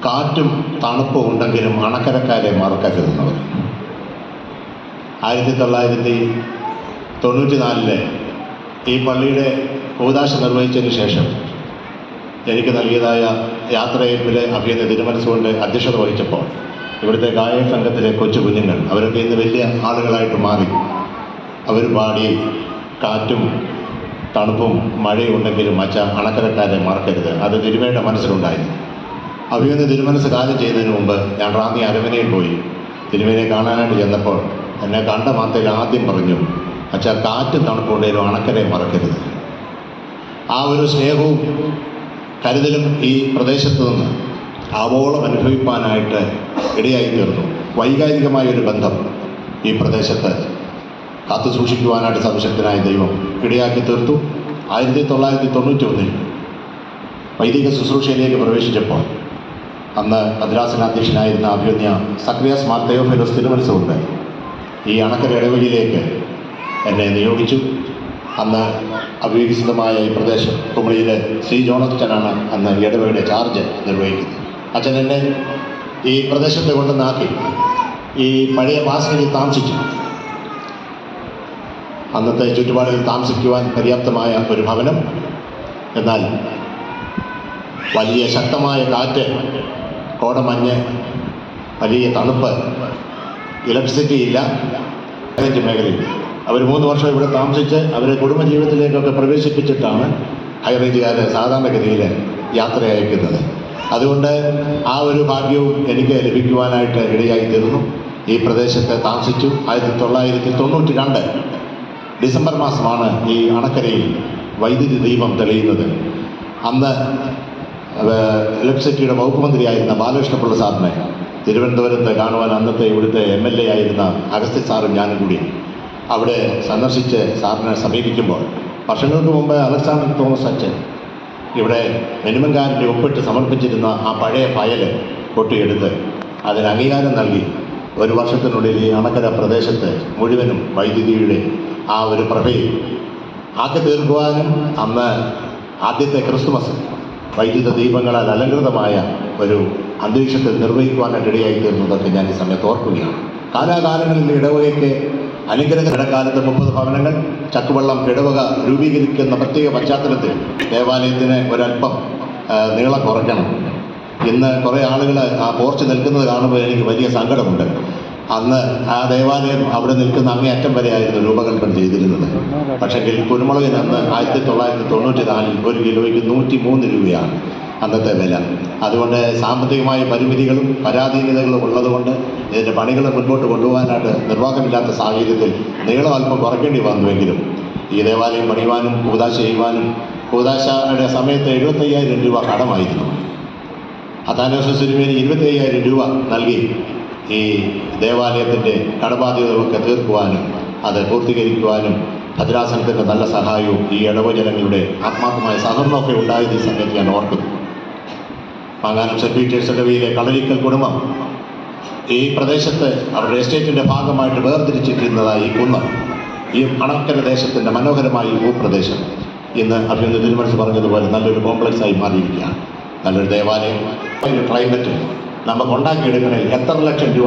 കാറ്റും തണുപ്പും ഉണ്ടെങ്കിലും അണക്കരക്കാരെ മറക്കരുതെന്നവർ. 1994 ഈ പള്ളിയുടെ കൂദാശ നിർവഹിച്ചതിന് ശേഷം എനിക്ക് നൽകിയതായ യാത്രയപ്പിലെ അഭിനന്ദ തിരുമനസ്സുകൊണ്ട് അധ്യക്ഷത വഹിച്ചപ്പോൾ ഇവിടുത്തെ ഗായക സംഘത്തിലെ കൊച്ചു കുഞ്ഞുങ്ങൾ അവരൊക്കെ ഇന്ന് വലിയ ആളുകളായിട്ട് മാറി. അവർ പാടി കാറ്റും തണുപ്പും മഴയും ഉണ്ടെങ്കിലും അണക്കരക്കാരെ മറക്കരുത്. അത് തിരുമയുടെ മനസ്സിലുണ്ടായിരുന്നു. അഭിനന്ദ തിരുമനസ് കാര്യം ചെയ്യുന്നതിന് മുമ്പ് ഞാൻ റാന്നി അരമനയിൽ പോയി തിരുമേനെ കാണാനായിട്ട് ചെന്നപ്പോൾ എന്നെ കണ്ട മാത്രയിൽ ആദ്യം പറഞ്ഞു, കാറ്റും തണുപ്പുണ്ടെങ്കിലും അണക്കരെ മറക്കരുത്. ആ ഒരു സ്നേഹവും കരുതലും ഈ പ്രദേശത്ത് നിന്ന് ആവോളം അനുഭവിപ്പാനായിട്ട് ഇടയായി തീർന്നു. വൈകാരികമായ ഒരു ബന്ധം ഈ പ്രദേശത്ത് കാത്തു സൂക്ഷിക്കുവാനായിട്ട് സർവശക്തനായ ദൈവം ഇടയാക്കി തീർത്തു. 1991 വൈദിക ശുശ്രൂഷയിലേക്ക് പ്രവേശിച്ചപ്പോൾ അന്ന് മദ്രാസനാധ്യക്ഷനായിരുന്ന അഭിമന്യ സക്രിയാസ് മാർ തെയോഫിലോസ് തിരുമനസ്സുകൊണ്ട് ഈ അണക്കര ഇടവഴിയിലേക്ക് എന്നെ നിയോഗിച്ചു. അന്ന് അവികസിതമായ ഈ പ്രദേശം കുമളിയിലെ ശ്രീ ജോണച്ചനാണ് അന്ന് ഇടവഴിയുടെ ചാർജ് നിർവഹിക്കുന്നത്. അച്ഛൻ എന്നെ ഈ പ്രദേശത്തെ കൊണ്ടുവന്നാക്കി ഈ പഴയ പാസ്കയിൽ താമസിച്ചു. അന്നത്തെ ചുറ്റുപാടുകൾ താമസിക്കുവാൻ പര്യാപ്തമായ ഒരു ഭവനം, എന്നാൽ വലിയ ശക്തമായ കാറ്റ്, കോടമഞ്ഞ്, വലിയ തണുപ്പ്, ഇലക്ട്രിസിറ്റി ഇല്ല, മേഖലയിൽ അവർ 3 വർഷം ഇവിടെ താമസിച്ച് അവരെ കുടുംബജീവിതത്തിലേക്കൊക്കെ പ്രവേശിപ്പിച്ചിട്ടാണ് ഹൈറേഞ്ചുകാർ സാധാരണഗതിയിൽ യാത്ര അയക്കുന്നത്. അതുകൊണ്ട് ആ ഒരു ഭാഗ്യവും എനിക്ക് ലഭിക്കുവാനായിട്ട് ഇടയായി തീർന്നു. ഈ പ്രദേശത്ത് താമസിച്ചു. 1992 ഡിസംബർ മാസമാണ് ഈ അണക്കരയിൽ വൈദ്യുതി ദീപം തെളിയുന്നത്. അന്ന് ഇലക്ട്രിസിറ്റിയുടെ വകുപ്പ് മന്ത്രിയായിരുന്ന ബാലകൃഷ്ണപിള്ള സാറിനെ തിരുവനന്തപുരത്ത് കാണുവാൻ അന്നത്തെ ഇവിടുത്തെ MLA ആയിരുന്ന അഗസ്ത്യ സാറും ഞാനും കൂടി അവിടെ സന്ദർശിച്ച് സാറിനെ സമീപിക്കുമ്പോൾ വർഷങ്ങൾക്ക് മുമ്പ് അലക്സാണ്ടർ തോമസ് അച്ഛൻ ഇവിടെ മിനിമം ഗ്യാരണ്ടി ഒപ്പിട്ട് സമർപ്പിച്ചിരുന്ന ആ പഴയ ഫയൽ കൊട്ടിയെടുത്ത് അതിന് അംഗീകാരം നൽകി 1 വർഷത്തിനുള്ളിൽ ഈ അണക്കര പ്രദേശത്ത് മുഴുവനും വൈദ്യുതിയുടെ ആ ഒരു പ്രഭയിൽ ആക്കി തീർക്കുവാനും അന്ന് ആദ്യത്തെ ക്രിസ്തുമസ് വൈദ്യുത ദീപങ്ങളാൽ അലങ്കൃതമായ ഒരു അന്തരീക്ഷത്തിൽ നിർവഹിക്കുവാനായിട്ട് ഇടയായി തീർന്നതൊക്കെ ഞാൻ ഈ സമയത്ത് ഓർക്കുകയാണ്. കാലാകാലങ്ങളിൽ ഇടവകയ്ക്ക് അനുഗ്രഹ ഇടക്കാലത്ത് 30 ഭവനങ്ങൾ ചക്കുവള്ളം ഇടവക രൂപീകരിക്കുന്ന പ്രത്യേക പശ്ചാത്തലത്തിൽ ദേവാലയത്തിന് ഒരല്പം നീളം കുറയ്ക്കണം. ഇന്ന് കുറേ ആളുകൾ ആ പോർച്ച് നിൽക്കുന്നത് കാണുമ്പോൾ എനിക്ക് വലിയ സങ്കടമുണ്ട്. അന്ന് ആ ദേവാലയം അവിടെ നിൽക്കുന്ന അങ്ങേയറ്റം വരെയായിരുന്നു രൂപകൽപ്പന ചെയ്തിരുന്നത്. പക്ഷെങ്കിൽ കുരുമുളകിന് അന്ന് 1994 1 കിലോയ്ക്ക് 103 രൂപയാണ് അന്നത്തെ വില. അതുകൊണ്ട് സാമ്പത്തികമായ പരിമിതികളും പരാധീനതകളും ഉള്ളതുകൊണ്ട് ഇതിൻ്റെ പണികൾ മുൻപോട്ട് കൊണ്ടുപോകാനായിട്ട് നിർവാഹമില്ലാത്ത സാഹചര്യത്തിൽ നീളം അല്പം കുറയ്ക്കേണ്ടി വന്നുവെങ്കിലും ഈ ദേവാലയം പണിയുവാനും കൂദാശ ചെയ്യുവാനും കൂദാശയുടെ സമയത്ത് 75,000 രൂപ കടമായിരുന്നു. അത്താനോസിസ് തിരുമേനി 25,000 രൂപ നൽകി ഈ ദേവാലയത്തിൻ്റെ കടബാധ്യതകളൊക്കെ തീർക്കുവാനും അത് പൂർത്തീകരിക്കുവാനും ഭദ്രാസനത്തിൻ്റെ നല്ല സഹായവും ഈ ഇടവജനങ്ങളുടെ ആത്മാർത്ഥമായ സഹകരണമൊക്കെ ഉണ്ടായത് ഈ സമയത്ത് ഞാൻ ഓർക്കുന്നു. മാങ്ങാനം സെൻറ്റ് പീറ്റേഴ്സ് ഇടവയിലെ കളരിക്കൽ കുടുംബം ഈ പ്രദേശത്ത് അവരുടെ എസ്റ്റേറ്റിൻ്റെ ഭാഗമായിട്ട് വേർതിരിച്ചിട്ടിരുന്നതായി ഈ കുന്നം, ഈ അണക്കര ദേശത്തിൻ്റെ മനോഹരമായ ഈ ഭൂപ്രദേശം ഇന്ന് അഭിനന്ദ തിരുമനസ് പറഞ്ഞതുപോലെ നല്ലൊരു കോംപ്ലക്സായി മാറിയിരിക്കുകയാണ്. നല്ലൊരു ദേവാലയം, ക്ലൈമറ്റ് നമുക്ക് ഉണ്ടാക്കിയെടുക്കണമെങ്കിൽ എത്ര ലക്ഷം രൂപ